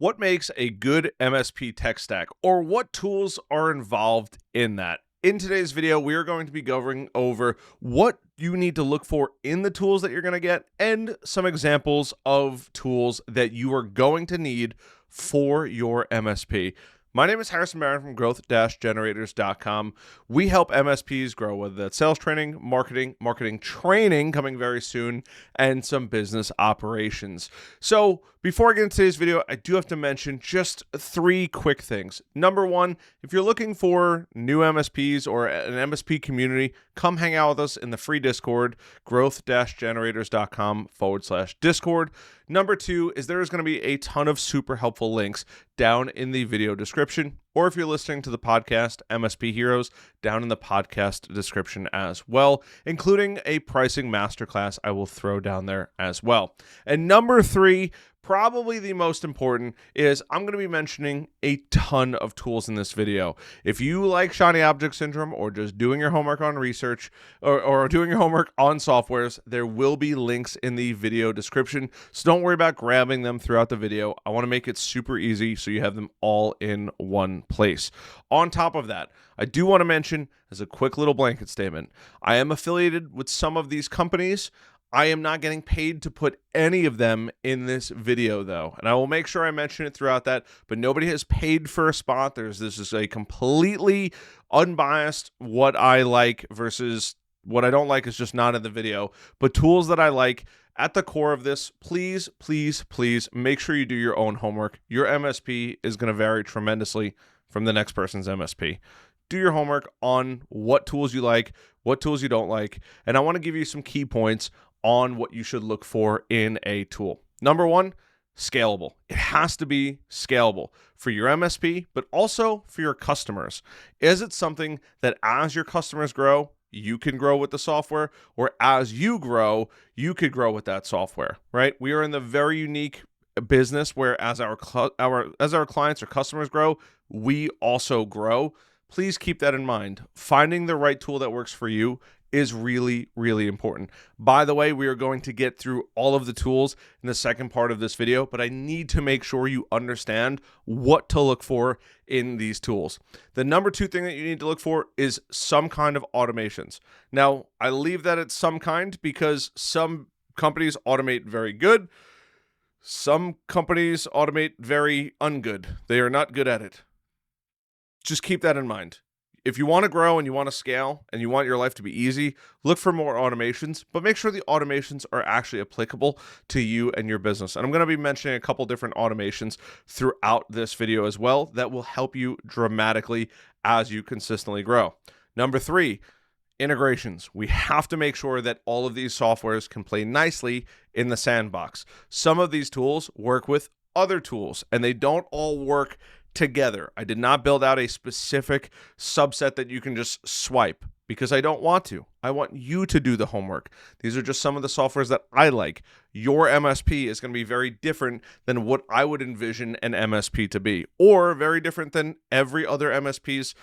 What makes a good MSP tech stack, or what tools are involved in that? In today's video, we are going to be going over what you need to look for in the tools that you're going to get and some examples of tools that you are going to need for your MSP. My name is Harrison Barron from growth-generators.com. We help MSPs grow, whether that's sales training, marketing training coming very soon, and some business operations. So before I get into today's video, I do have to mention just three quick things. Number one, if you're looking for new MSPs or an MSP community, come hang out with us in the free Discord, growth-generators.com/Discord. Number two is there is going to be a ton of super helpful links down in the video description, or if you're listening to the podcast, MSP Heroes, down in the podcast description as well, including a pricing masterclass I will throw down there as well. And number three, probably the most important, is I'm going to be mentioning a ton of tools in this video. If you like shiny object syndrome or just doing your homework on research or doing your homework on softwares, there will be links in the video description. So don't worry about grabbing them throughout the video. I want to make it super easy so you have them all in one place. On top of that, I do want to mention, as a quick little blanket statement, I am affiliated with some of these companies. I am not getting paid to put any of them in this video, though, and I will make sure I mention it throughout that, but nobody has paid for a spot. This is a completely unbiased what I like versus what I don't like is just not in the video, but tools that I like. At the core of this, please make sure you do your own homework. Your MSP is going to vary tremendously from the next person's MSP. Do your homework on what tools you like, what tools you don't like, and I want to give you some key points on what you should look for in a tool. Number one, scalable. It has to be scalable for your MSP, but also for your customers. Is it something that as your customers grow, you can grow with the software, or as you grow, you could grow with that software, right? We are in the very unique business where as our clients or customers grow, we also grow. Please keep that in mind. Finding the right tool that works for you is really important. By the way, we are going to get through all of the tools in the second part of this video, but I need to make sure you understand what to look for in these tools. The number two thing that you need to look for is some kind of automations. Now, I leave that at some kind because some companies automate very good. Some companies automate very ungood. They are not good at it. Just keep that in mind. If you want to grow and you want to scale and you want your life to be easy, look for more automations, but make sure the automations are actually applicable to you and your business. And I'm going to be mentioning a couple different automations throughout this video as well that will help you dramatically as you consistently grow. Number three, integrations. We have to make sure that all of these softwares can play nicely in the sandbox. Some of these tools work with other tools and they don't all work together. I did not build out a specific subset that you can just swipe because I don't want to. I want you to do the homework. These are just some of the softwares that I like. Your MSP is going to be very different than what I would envision an MSP to be, or very different than every other MSP's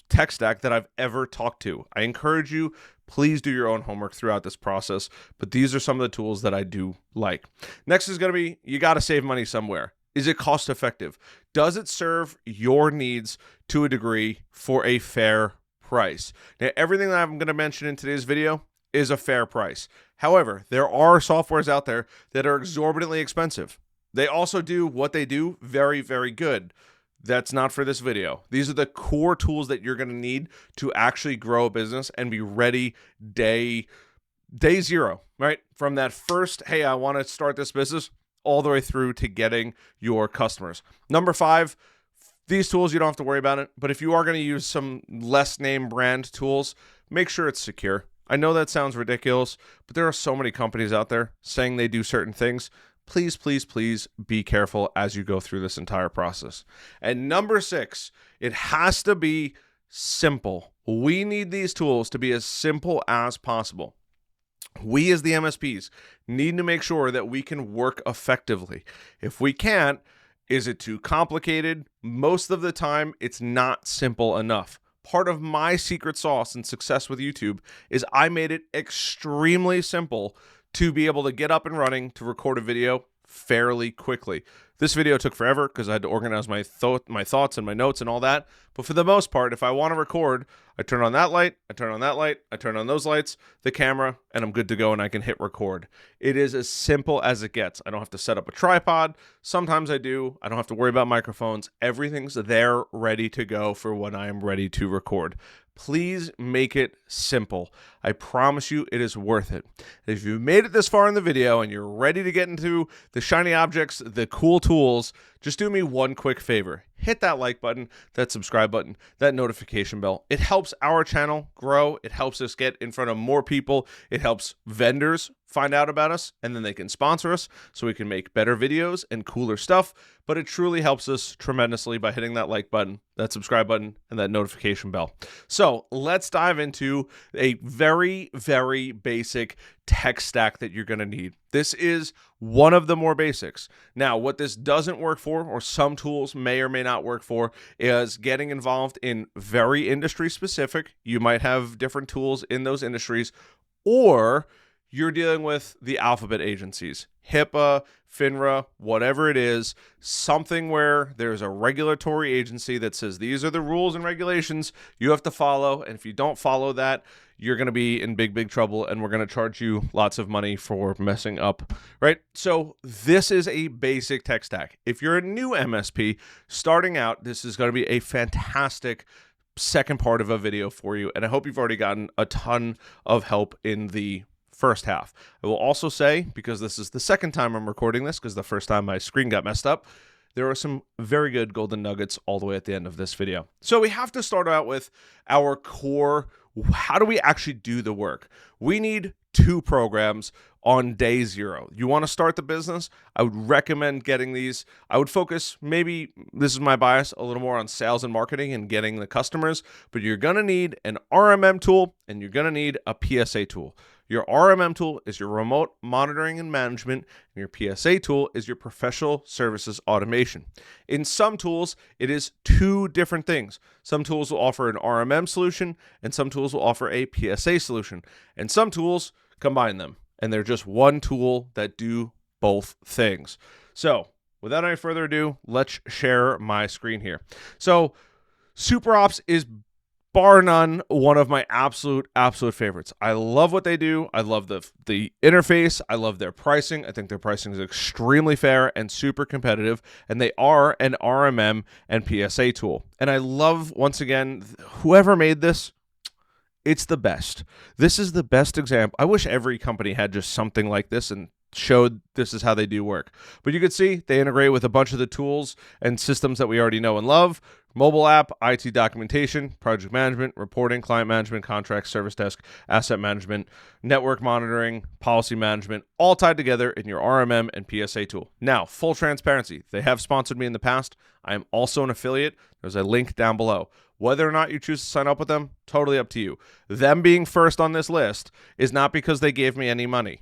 tech stack that I've ever talked to. I encourage you, please do your own homework throughout this process, but these are some of the tools that I do like. Next is going to be, you got to save money somewhere. Is it cost effective? Does it serve your needs to a degree for a fair price? Now, everything that I'm going to mention in today's video is a fair price. However, there are softwares out there that are exorbitantly expensive. They also do what they do very good. That's not for this video. These are the core tools that you're going to need to actually grow a business and be ready day zero, right? From that first, hey, I want to start this business, all the way through to getting your customers. Number five, these tools, you don't have to worry about it, but if you are going to use some less name brand tools, make sure it's secure. I know that sounds ridiculous, but there are so many companies out there saying they do certain things. Please be careful as you go through this entire process. And number six, it has to be simple. We need these tools to be as simple as possible. We as the MSPs need to make sure that we can work effectively. If we can't, is it too complicated? Most of the time, it's not simple enough. Part of my secret sauce and success with YouTube is I made it extremely simple to be able to get up and running to record a video fairly quickly. This video took forever because I had to organize my thoughts and my notes and all that. But for the most part, if I want to record, I turn on that light, I turn on that light, I turn on those lights, the camera, and I'm good to go and I can hit record. It is as simple as it gets. I don't have to set up a tripod. Sometimes I do. I don't have to worry about microphones. Everything's there ready to go for when I am ready to record. Please make it simple. I promise you it is worth it. If you've made it this far in the video and you're ready to get into the shiny objects, the cool tools, just do me one quick favor. Hit that like button, that subscribe button, that notification bell. It helps our channel grow. It helps us get in front of more people. It helps vendors find out about us, and then they can sponsor us so we can make better videos and cooler stuff. But it truly helps us tremendously by hitting that like button, that subscribe button, and that notification bell. So let's dive into a very, very basic tech stack that you're going to need. This is one of the more basics. Now, what this doesn't work for, or some tools may or may not work for, is getting involved in very industry specific. You might have different tools in those industries, or you're dealing with the alphabet agencies, HIPAA, FINRA, whatever it is, something where there's a regulatory agency that says these are the rules and regulations you have to follow. And if you don't follow that, you're going to be in big, big trouble, and we're going to charge you lots of money for messing up, right? So this is a basic tech stack. If you're a new MSP starting out, this is going to be a fantastic second part of a video for you. And I hope you've already gotten a ton of help in the first half. I will also say, because this is the second time I'm recording this, because the first time my screen got messed up, there are some very good golden nuggets all the way at the end of this video. So we have to start out with our core. How do we actually do the work? We need 2 programs on day 0. You want to start the business? I would recommend getting these. I would focus, maybe this is my bias, a little more on sales and marketing and getting the customers, but you're going to need an RMM tool and you're going to need a PSA tool. Your RMM tool is your remote monitoring and management, and your PSA tool is your professional services automation. In some tools, it is 2 different things. Some tools will offer an RMM solution, and some tools will offer a PSA solution. And some tools combine them, and they're just one tool that do both things. So, without any further ado, let's share my screen here. So, SuperOps is bar none one of my absolute favorites. I love what they do. I love the interface. I love their pricing. I think their pricing is extremely fair and super competitive, and they are an RMM and PSA tool. And I love, once again, whoever made this, it's the best. This is the best example. I wish every company had just something like this and showed this is how they do work. But you can see they integrate with a bunch of the tools and systems that we already know and love. Mobile app, IT documentation, project management, reporting, client management, contracts, service desk, asset management, network monitoring, policy management, all tied together in your RMM and PSA tool. Now, full transparency, they have sponsored me in the past. I am also an affiliate. There's a link down below. Whether or not you choose to sign up with them, totally up to you. Them being first on this list is not because they gave me any money.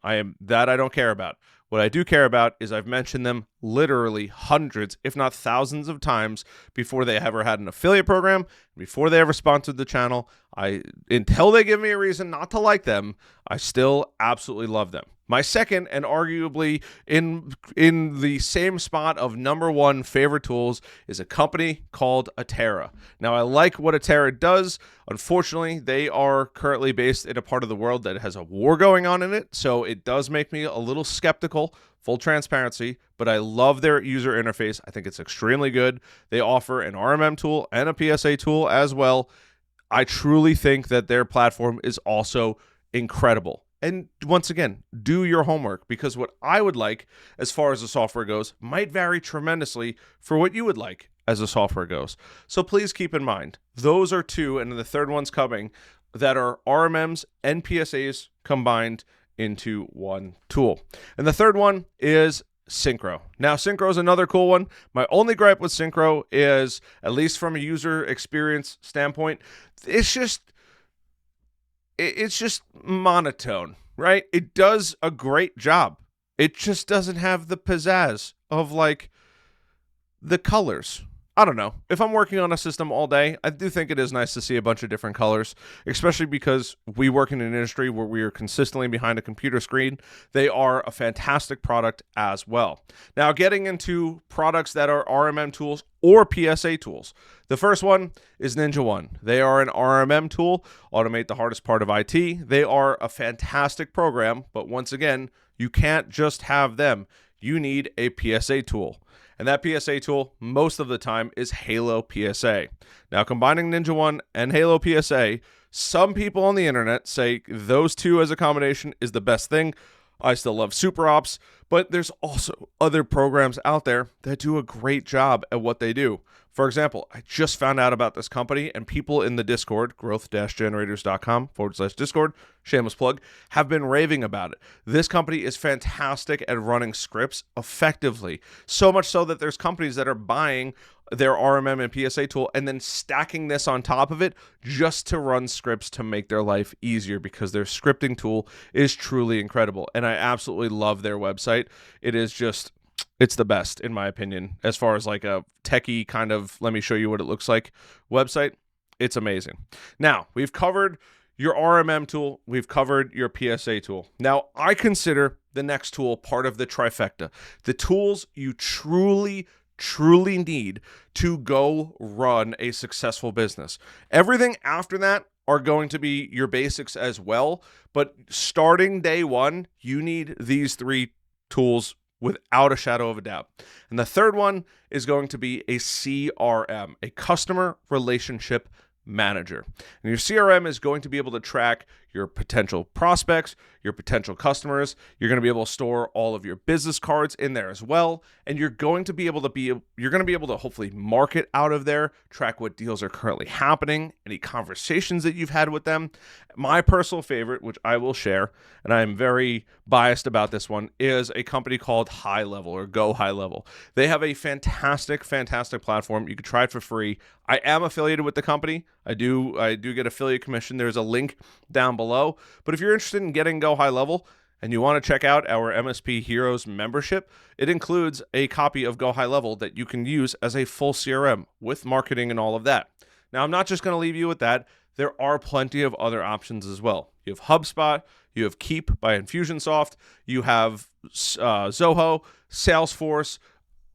I don't care about. What I do care about is I've mentioned them literally hundreds, if not thousands of times before they ever had an affiliate program, before they ever sponsored the channel. Until they give me a reason not to like them, I still absolutely love them. My second, and arguably in the same spot of #1 favorite tools, is a company called Atera. Now, I like what Atera does. Unfortunately, they are currently based in a part of the world that has a war going on in it, so it does make me a little skeptical, full transparency, but I love their user interface. I think it's extremely good. They offer an RMM tool and a PSA tool as well. I truly think that their platform is also incredible. And once again, do your homework, because what I would like as far as the software goes might vary tremendously for what you would like as the software goes. So please keep in mind, those are 2, and the third one's coming, that are RMMs and PSAs combined into one tool. And the third one is Synchro. Now, Synchro is another cool one. My only gripe with Synchro is, at least from a user experience standpoint, it's just monotone, right? It does a great job. It just doesn't have the pizzazz of, like, the colors. I don't know. If I'm working on a system all day, I do think it is nice to see a bunch of different colors, especially because we work in an industry where we are consistently behind a computer screen. They are a fantastic product as well. Now, getting into products that are RMM tools or PSA tools. The first one is Ninja One. They are an RMM tool, automate the hardest part of IT. They are a fantastic program, but once again, you can't just have them. You need a PSA tool. And that PSA tool, most of the time, is Halo PSA. Now, combining Ninja One and Halo PSA, some people on the internet say those two as a combination is the best thing. I still love Super Ops, but there's also other programs out there that do a great job at what they do. For example, I just found out about this company, and people in the Discord, growth-generators.com/Discord, shameless plug, have been raving about it. This company is fantastic at running scripts effectively, so much so that there's companies that are buying their RMM and PSA tool and then stacking this on top of it just to run scripts to make their life easier, because their scripting tool is truly incredible. And I absolutely love their website. It is just, it's the best, in my opinion, as far as like a techie kind of, let me show you what it looks like website. It's amazing. Now, we've covered your RMM tool. We've covered your PSA tool. Now, I consider the next tool part of the trifecta. The tools you truly need to go run a successful business. Everything after that are going to be your basics as well, but starting day one, you need these three tools without a shadow of a doubt. And the third one is going to be a CRM, a customer relationship manager. And your CRM is going to be able to track your potential prospects, your potential customers. You're going to be able to store all of your business cards in there as well, and you're going to be able to hopefully market out of there, track what deals are currently happening, any conversations that you've had with them. My personal favorite, which I will share, and I'm very biased about this one, is a company called High Level, or Go High Level. They have a fantastic platform. You can try it for free. I am affiliated with the company. I do get affiliate commission. There's a link down below. But if you're interested in getting Go High Level and you want to check out our MSP Heroes membership, it includes a copy of Go High Level that you can use as a full CRM with marketing and all of that. Now, I'm not just going to leave you with that. There are plenty of other options as well. You have HubSpot, you have Keep by Infusionsoft, you have Zoho, Salesforce,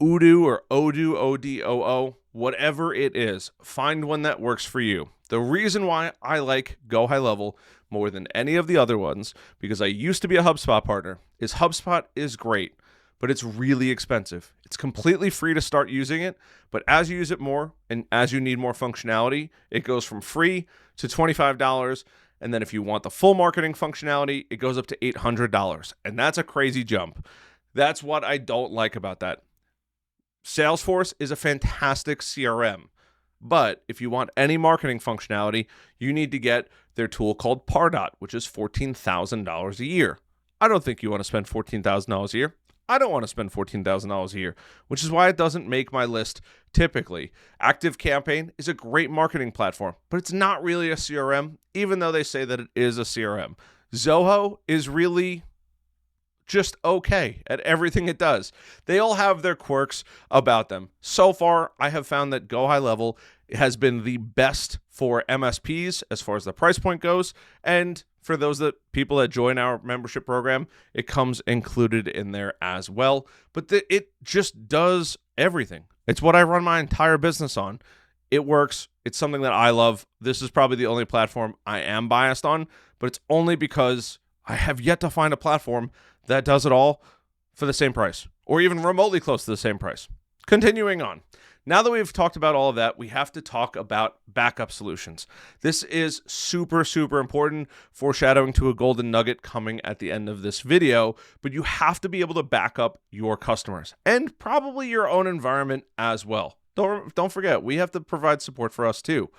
Odoo or Odoo, O-D-O-O, whatever it is, find one that works for you. The reason why I like Go High Level more than any of the other ones, because I used to be a HubSpot partner, is HubSpot is great, but it's really expensive. It's completely free to start using it, but as you use it more and as you need more functionality, it goes from free to $25, and then if you want the full marketing functionality, it goes up to $800, and that's a crazy jump. That's what I don't like about that. Salesforce is a fantastic CRM, but if you want any marketing functionality, you need to get their tool called Pardot, which is $14,000 a year. I don't think you want to spend $14,000 a year. I don't want to spend $14,000 a year, which is why it doesn't make my list typically. ActiveCampaign is a great marketing platform, but it's not really a CRM, even though they say that it is a CRM. Zoho is really just okay at everything it does. They all have their quirks about them. So far, I have found that Go High Level has been the best for MSPs as far as the price point goes, and for those people that join our membership program, it comes included in there as well. But it just does everything. It's what I run my entire business on. It works. It's something that I love. This is probably the only platform I am biased on, but it's only because I have yet to find a platform that does it all for the same price, or even remotely close to the same price. Continuing on. Now that we've talked about all of that, we have to talk about backup solutions. This is super important, foreshadowing to a golden nugget coming at the end of this video, but you have to be able to back up your customers and probably your own environment as well. Don't forget, we have to provide support for us too.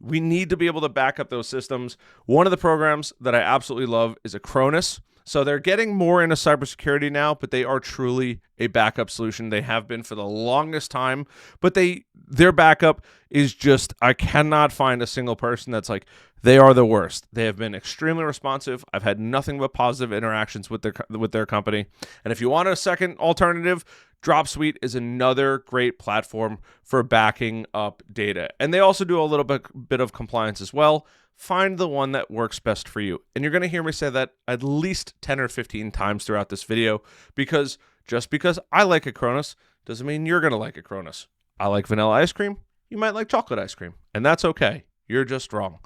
We need to be able to back up those systems. One of the programs that I absolutely love is Acronis. So they're getting more into cybersecurity now, but they are truly a backup solution. They have been for the longest time, but their backup is just, I cannot find a single person that's like, they are the worst. They have been extremely responsive. I've had nothing but positive interactions with their company. And if you want a second alternative, Dropsuite is another great platform for backing up data. And they also do a little bit of compliance as well. Find the one that works best for you. And you're going to hear me say that at least 10 or 15 times throughout this video, because just because I like Acronis doesn't mean you're going to like Acronis. I like vanilla ice cream. You might like chocolate ice cream. And that's okay. You're just wrong.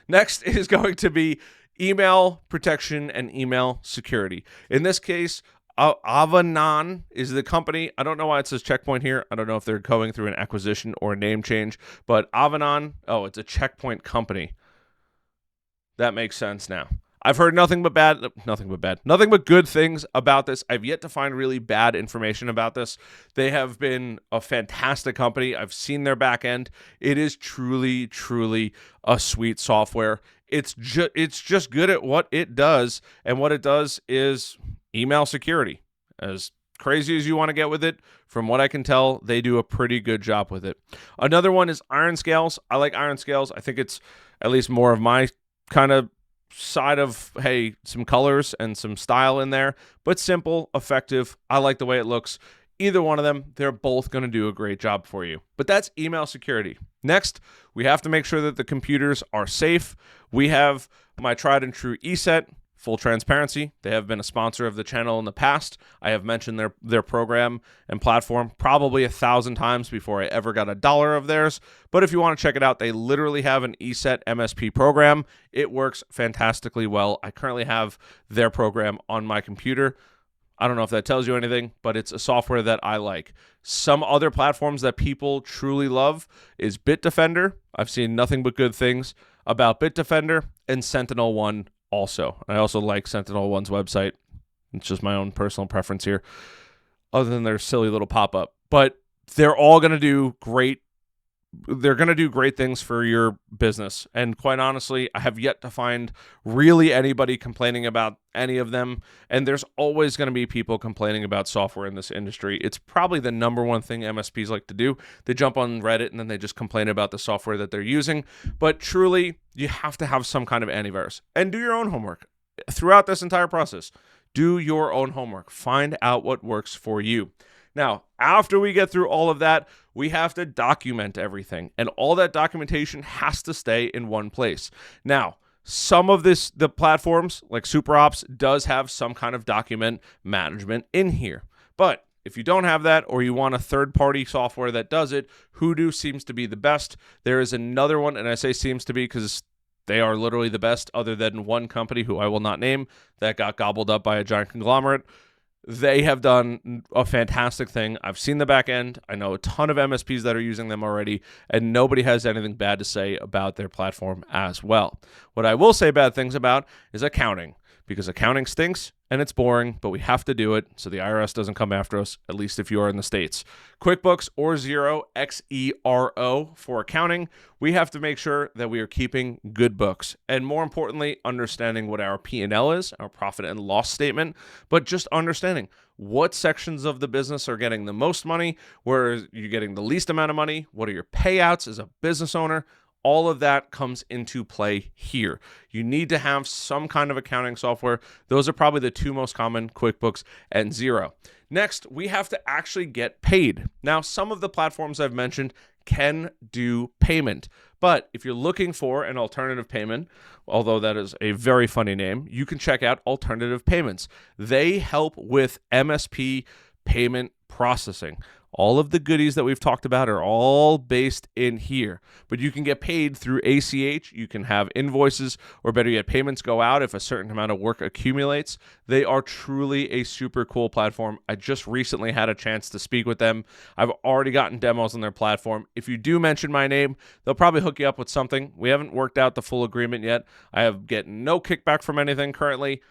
Next is going to be email protection and email security. In this case, Avanan is the company. I don't know why it says Checkpoint here. I don't know if they're going through an acquisition or a name change, but Avanan, it's a Checkpoint company. That makes sense now. I've heard nothing but good things about this. I've yet to find really bad information about this. They have been a fantastic company. I've seen their back end. It is truly, truly a sweet software. It's just good at what it does, and what it does is email security. As crazy as you want to get with it, from what I can tell, they do a pretty good job with it. Another one is Iron Scales. I like Iron Scales. I think it's at least more of my kind of side of, hey, some colors and some style in there, but simple, effective. I like the way it looks. Either one of them, they're both going to do a great job for you. But that's email security. Next, we have to make sure that the computers are safe. We have my tried and true ESET. Full transparency, they have been a sponsor of the channel in the past. I have mentioned their program and platform probably 1,000 times before I ever got $1 of theirs. But if you want to check it out, they literally have an ESET MSP program. It works fantastically well. I currently have their program on my computer. I don't know if that tells you anything, but it's a software that I like. Some other platforms that people truly love is Bitdefender. I've seen nothing but good things about Bitdefender, and SentinelOne also. I also like SentinelOne's website. It's just my own personal preference here, other than their silly little pop-up. But they're all going to do great. They're going to do great things for your business. And quite honestly, I have yet to find really anybody complaining about any of them. And there's always going to be people complaining about software in this industry. It's probably the number one thing MSPs like to do. They jump on Reddit and then they just complain about the software that they're using. But truly, you have to have some kind of antivirus. And do your own homework. Throughout this entire process, do your own homework. Find out what works for you. Now, after we get through all of that, we have to document everything, and all that documentation has to stay in one place. Now, some of the platforms like SuperOps does have some kind of document management in here, but if you don't have that, or you want a third-party software that does it, Hoodoo seems to be the best. There is another one, and I say seems to be because they are literally the best, other than one company who I will not name that got gobbled up by a giant conglomerate. They have done a fantastic thing. I've seen the back end. I know a ton of MSPs that are using them already, and nobody has anything bad to say about their platform as well. What I will say bad things about is accounting, because accounting stinks and it's boring, but we have to do it so the IRS doesn't come after us, at least if you are in the States. QuickBooks or Xero, Xero for accounting, we have to make sure that we are keeping good books, and more importantly, understanding what our P&L is, our profit and loss statement, but just understanding what sections of the business are getting the most money, where you're getting the least amount of money, what are your payouts as a business owner. All of that comes into play here. You need to have some kind of accounting software. Those are probably the two most common, QuickBooks and Xero. Next, we have to actually get paid. Now, some of the platforms I've mentioned can do payment, but if you're looking for an alternative payment, although that is a very funny name, you can check out Alternative Payments. They help with MSP payment processing. All of the goodies that we've talked about are all based in here, but you can get paid through ACH. You can have invoices, or better yet, payments go out if a certain amount of work accumulates. They are truly a super cool platform. I just recently had a chance to speak with them. I've already gotten demos on their platform. If you do mention my name, they'll probably hook you up with something. We haven't worked out the full agreement yet. I have getting no kickback from anything currently,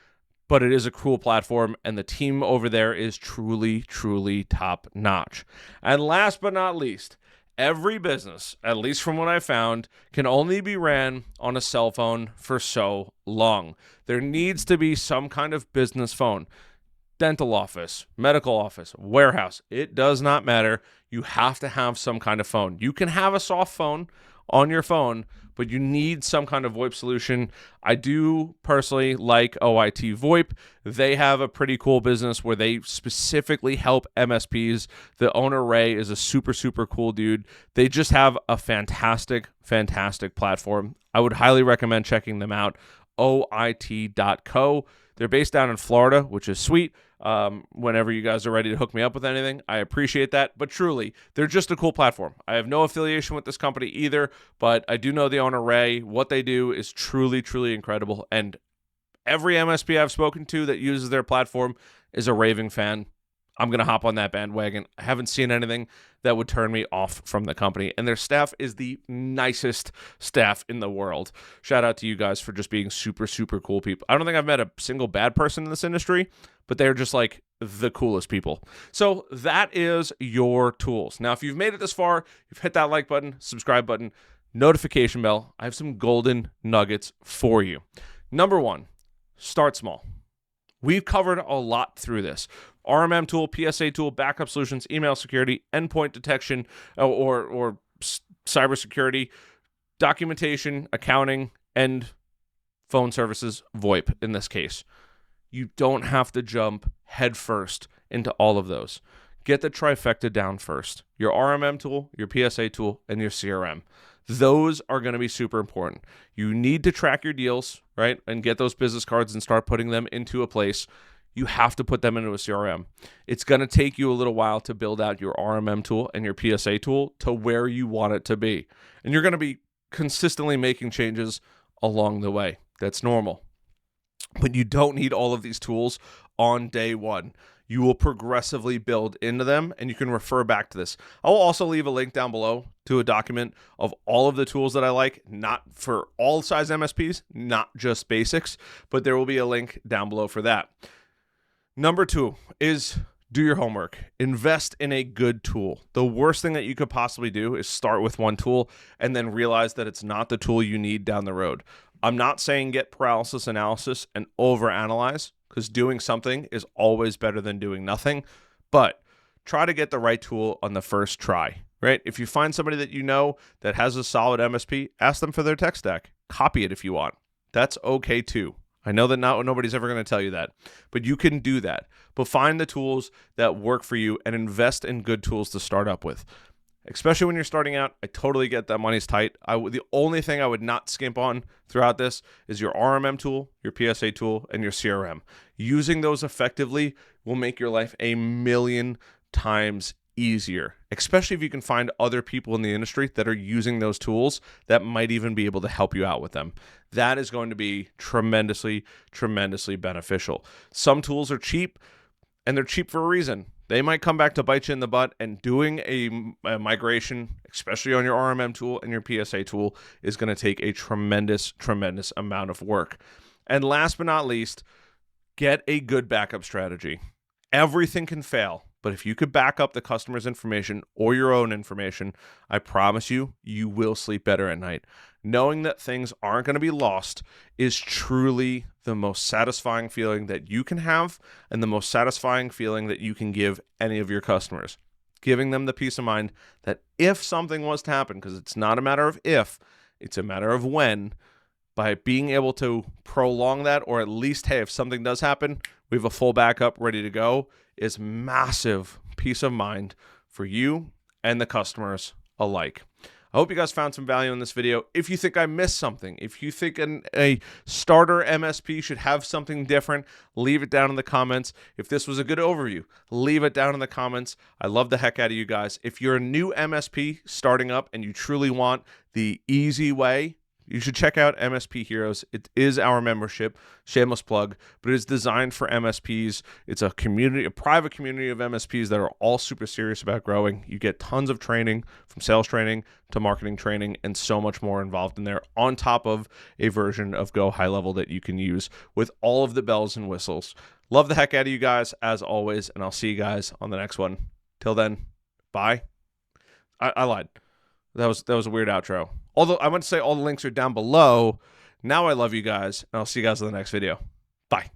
but it is a cool platform, and the team over there is truly, truly top-notch. And last but not least, Every business, at least from what I found, can only be ran on a cell phone for so long. There needs to be some kind of business phone. Dental office, medical office, warehouse. It does not matter. You have to have some kind of phone. You can have a soft phone on your phone, but you need some kind of VoIP solution. I do personally like OIT VoIP. They have a pretty cool business where they specifically help MSPs. The owner, Ray, is a super, super cool dude. They just have a fantastic, fantastic platform. I would highly recommend checking them out, oit.co. They're based down in Florida, which is sweet. Whenever you guys are ready to hook me up with anything, I appreciate that. But truly, they're just a cool platform. I have no affiliation with this company either, but I do know the owner, Ray. What they do is truly, truly incredible. And every MSP I've spoken to that uses their platform is a raving fan. I'm going to hop on that bandwagon. I haven't seen anything that would turn me off from the company. And their staff is the nicest staff in the world. Shout out to you guys for just being super, super cool people. I don't think I've met a single bad person in this industry, but they're just like the coolest people. So that is your tools. Now, if you've made it this far, you've hit that like button, subscribe button, notification bell. I have some golden nuggets for you. Number one, start small. We've covered a lot through this. RMM tool, PSA tool, backup solutions, email security, endpoint detection, or cybersecurity, documentation, accounting, and phone services, VoIP in this case. You don't have to jump headfirst into all of those. Get the trifecta down first. Your RMM tool, your PSA tool, and your CRM. Those are going to be super important. You need to track your deals, right? And get those business cards and start putting them into a place. You have to put them into a CRM. It's going to take you a little while to build out your RMM tool and your PSA tool to where you want it to be. And you're going to be consistently making changes along the way. That's normal. But you don't need all of these tools on day one. You will progressively build into them, and you can refer back to this. I will also leave a link down below to a document of all of the tools that I like, not for all size MSPs, not just basics, but there will be a link down below for that. Number two is do your homework. Invest in a good tool. The worst thing that you could possibly do is start with one tool and then realize that it's not the tool you need down the road. I'm not saying get paralysis analysis and overanalyze, because doing something is always better than doing nothing, but try to get the right tool on the first try, right? If you find somebody that you know that has a solid MSP, ask them for their tech stack. Copy it if you want. That's okay too. I know that nobody's ever going to tell you that, but you can do that. But find the tools that work for you and invest in good tools to start up with. Especially when you're starting out, I totally get that money's tight. The only thing I would not skimp on throughout this is your RMM tool, your PSA tool, and your CRM. Using those effectively will make your life a million times easier, especially if you can find other people in the industry that are using those tools that might even be able to help you out with them. That is going to be tremendously, tremendously beneficial. Some tools are cheap, and they're cheap for a reason. They might come back to bite you in the butt, and doing a migration, especially on your RMM tool and your PSA tool, is going to take a tremendous, tremendous amount of work. And last but not least, get a good backup strategy. Everything can fail, but if you could back up the customer's information or your own information, I promise you, you will sleep better at night. Knowing that things aren't going to be lost is truly the most satisfying feeling that you can have, and the most satisfying feeling that you can give any of your customers. Giving them the peace of mind that if something was to happen, because it's not a matter of if, it's a matter of when, by being able to prolong that, or at least, hey, if something does happen, we have a full backup ready to go, is massive peace of mind for you and the customers alike. I hope you guys found some value in this video. If you think I missed something, if you think a starter MSP should have something different, leave it down in the comments. If this was a good overview, leave it down in the comments. I love the heck out of you guys. If you're a new MSP starting up and you truly want the easy way, you should check out MSP Heroes. It is our membership, shameless plug, but it's designed for MSPs. It's a community, a private community of MSPs that are all super serious about growing. You get tons of training, from sales training to marketing training, and so much more involved in there, on top of a version of Go High Level that you can use with all of the bells and whistles. Love the heck out of you guys, as always, and I'll see you guys on the next one. Till then, bye. I lied. That was a weird outro. Although I want to say all the links are down below. Now I love you guys, and I'll see you guys in the next video. Bye.